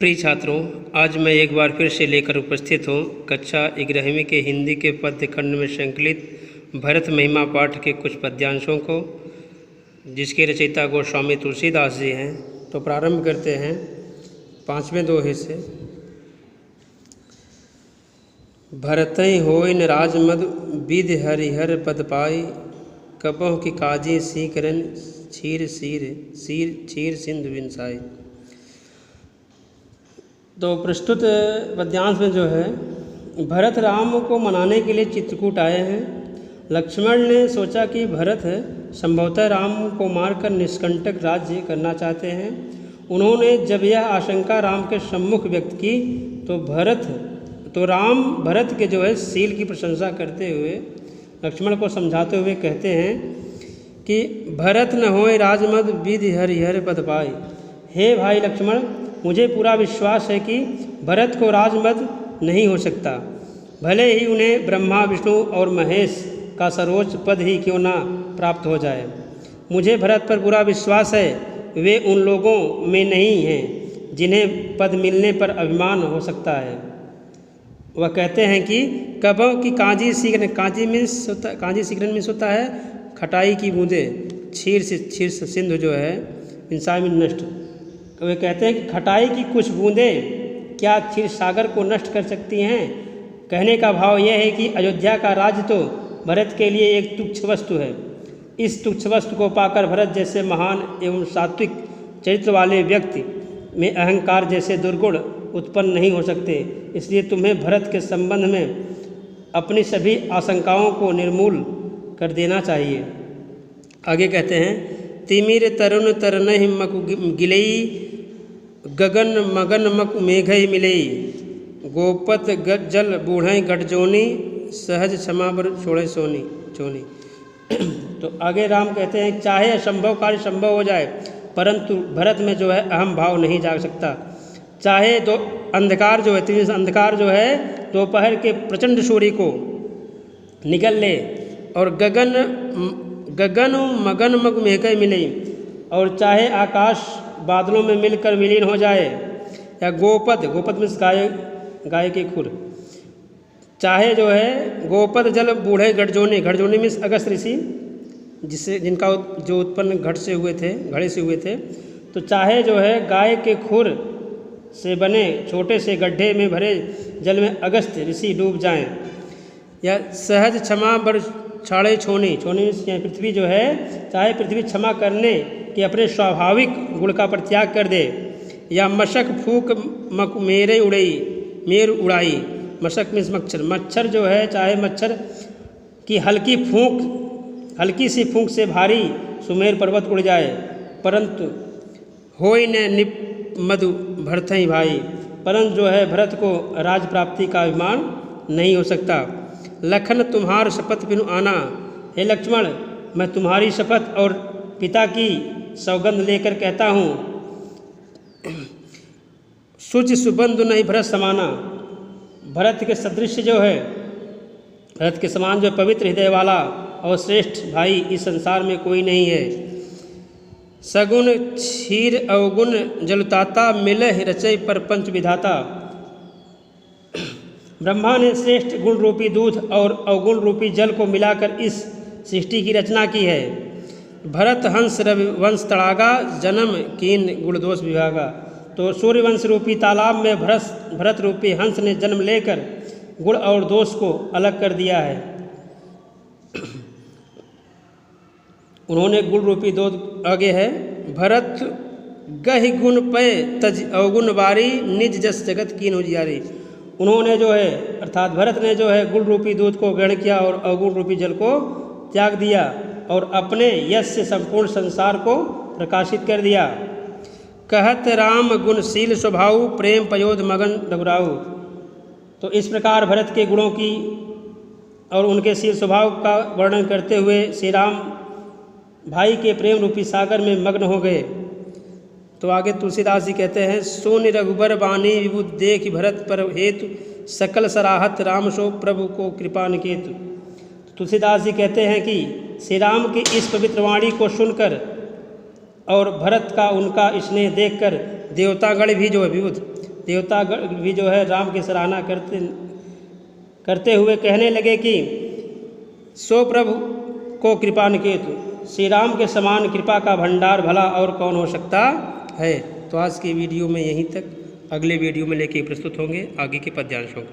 प्रिय छात्रों, आज मैं एक बार फिर से लेकर उपस्थित हूँ कक्षा 11वीं के हिंदी के पद्य खंड में संकलित भरत महिमा पाठ के कुछ पद्यांशों को, जिसके रचयिता गोस्वामी तुलसीदास जी हैं। तो प्रारंभ करते हैं 5वें दोहे से। भरतहि होइन राजमद विधि हरिहर पद पाई, कबहुँ की काजी सीकरन क्षीर सिंधु विनसाई। तो प्रस्तुत पद्यांश में जो है, भरत राम को मनाने के लिए चित्रकूट आए हैं। लक्ष्मण ने सोचा कि भरत संभवतः राम को मारकर निष्कंटक राज्य करना चाहते हैं। उन्होंने जब यह आशंका राम के सम्मुख व्यक्त की तो राम भरत के जो है शील की प्रशंसा करते हुए लक्ष्मण को समझाते हुए कहते हैं कि भरत न होए राजमद विधि हरिहर पद पाई। हे भाई लक्ष्मण, मुझे पूरा विश्वास है कि भरत को राजमद नहीं हो सकता, भले ही उन्हें ब्रह्मा विष्णु और महेश का सर्वोच्च पद ही क्यों ना प्राप्त हो जाए। मुझे भरत पर पूरा विश्वास है, वे उन लोगों में नहीं हैं जिन्हें पद मिलने पर अभिमान हो सकता है। वह कहते हैं कि कबहुँ की काजी सीकरन मीन्स होता है खटाई की बूंदें, क्षीर सिंधु जो है इंसान में नष्ट। वे कहते हैं कि खटाई की कुछ बूंदें क्या क्षीर सागर को नष्ट कर सकती हैं। कहने का भाव यह है कि अयोध्या का राज्य तो भरत के लिए एक तुच्छ वस्तु है। इस तुच्छ वस्तु को पाकर भरत जैसे महान एवं सात्विक चरित्र वाले व्यक्ति में अहंकार जैसे दुर्गुण उत्पन्न नहीं हो सकते। इसलिए तुम्हें भरत के संबंध में अपनी सभी आशंकाओं को निर्मूल कर देना चाहिए। आगे कहते हैं, तिमिर तरुण तरनहि मकु गिलई, गगन मगन मकु मेघई मिलई, गोपत जल बूढ़ई गठजोनी, सहज क्षमा बर छोड़े चोनी। तो आगे राम कहते हैं, चाहे असंभव कार्य संभव हो जाए, परंतु भरत में जो है अहम भाव नहीं जाग सकता। चाहे दो अंधकार जो है दोपहर के प्रचंड सूर्य को निगल ले, और गगन मगन मग मेघई मिले, और चाहे आकाश बादलों में मिलकर विलीन हो जाए, या गोपद मीन्स गाय के खुर, चाहे जो है गोपद जल बूढ़े गठजोनी मीन्स अगस्त ऋषि जिनका जो उत्पन्न घड़े से हुए थे। तो चाहे जो है गाय के खुर से बने छोटे से गड्ढे में भरे जल में अगस्त ऋषि डूब जाएं, या सहज क्षमा बर छाड़े छोनी पृथ्वी जो है, चाहे पृथ्वी क्षमा करने के अपने स्वाभाविक गुण का परित्याग कर दे, या मशक फूक मक मेर उड़ाई। मशक मीन्स मच्छर जो है, चाहे मच्छर की हल्की सी फूंक से भारी सुमेर पर्वत उड़ जाए, परंतु होई न निप मधु भरतहि भाई, परंतु जो है भरत को राज प्राप्ति का अभिमान नहीं हो सकता। लखन तुम्हार शपथ बिनु आना, हे लक्ष्मण, मैं तुम्हारी शपथ और पिता की सौगंध लेकर कहता हूँ, शुचि सुबंधु नहीं भरत समाना। भरत के सदृश जो है, भरत के समान जो पवित्र हृदय वाला और श्रेष्ठ भाई इस संसार में कोई नहीं है। सगुण क्षीर अवगुण जलताता, मिलह रचय पर पंच विधाता। ब्रह्मा ने श्रेष्ठ गुण रूपी दूध और अवगुण रूपी जल को मिलाकर इस सृष्टि की रचना की है। भरत हंस रवि वंश तड़ागा, जन्म कीन गुण दोष विभागा। तो सूर्यवंश रूपी तालाब में भरत रूपी हंस ने जन्म लेकर गुण और दोष को अलग कर दिया है। उन्होंने गुण रूपी दो आगे है, भरत गहि गुण पय तज अवगुण बारी, निज जस जगत कीन उजियारी। उन्होंने जो है अर्थात भरत ने जो है गुण रूपी दूध को ग्रहण किया और अवगुण रूपी जल को त्याग दिया, और अपने यश से संपूर्ण संसार को प्रकाशित कर दिया। कहत राम गुणशील स्वभाव, प्रेम पयोध मगन रघुराऊ। तो इस प्रकार भरत के गुणों की और उनके शील स्वभाव का वर्णन करते हुए श्री राम भाई के प्रेम रूपी सागर में मग्न हो गए। तो आगे तुलसीदास जी कहते हैं, सोनि रघुबर बानी विभु देख भरत पर हेतु, सकल सराहत राम सो प्रभु को कृपा निकेतु। तुलसीदास जी कहते हैं कि श्री राम की इस पवित्र वाणी को सुनकर और भरत का उनका स्नेह देखकर देवतागण भी जो है विबुध देवता भी जो है राम की सराहना करते हुए कहने लगे कि सो प्रभु को कृपा निकेत, श्री राम के समान कृपा का भंडार भला और कौन हो सकता है। तो आज की वीडियो में यहीं तक, अगले वीडियो में लेके प्रस्तुत होंगे आगे के पद्यांशों को।